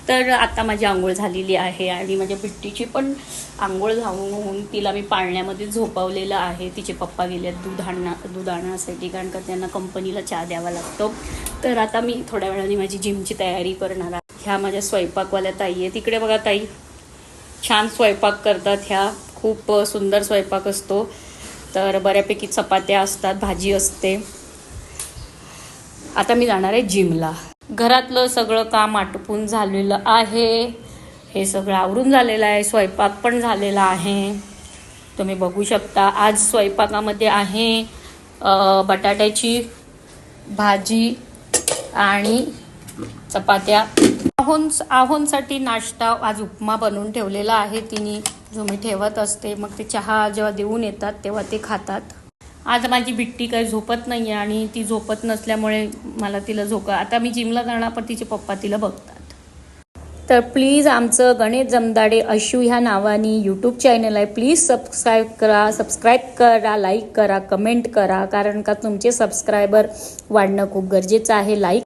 तर आता माझी आंघोळ झालेली आहे आणि माझ्या बिट्टीची पण आंघोळ झावून तिला मी पाळण्यामध्ये झोपवलेलं आहे. तिचे पप्पा गेले दूध आणण्यासाठी, कारण का त्यांना कंपनीला चहा द्यावा लागतो. तर आता मी थोड्या वेळाने माझी जिमची तयारी करणार आहे. ह्या माझ्या स्वयंपाकवाल्या ताई आहे. तिकडे बघा ताई, छान स्वयंपाक करतात. ह्या खूप सुंदर स्वयंपाक असतो. तर बऱ्यापैकी चपात्या असतात, भाजी असते. आता मी जाणार आहे जिमला. घरातलं सगळं काम आटोपून झालेलं आहे. हे सगळं आवरून झालेलं आहे. स्वयंपाक पण झालेला आहे. तुम्ही बघू शकता. आज स्वयंपाकामध्ये आहे बटाट्याची भाजी आणि चपात्या. आहोंसाठी नाश्ता आज उपमा बनवून ठेवलेला आहे तिने, जो मी ठेवत असते. मग ते चहा जेव्हा देऊन येतात तेव्हा ते खातात. आज माझी बिट्टी काही झोपत नाही आहे आणि ती झोपत नसल्यामुळे मला तिला आता मी जिमला जाणार, पण तिचे पप्पा तिला बघतात. तर प्लीज आमचं गणेश जमदाडे अशू ह्या नावाने यूट्यूब चॅनल आहे. प्लीज सबस्क्राईब करा, लाईक करा, कमेंट करा, कारण का तुमचे सबस्क्रायबर वाढणं खूप गरजेचं आहे. लाईक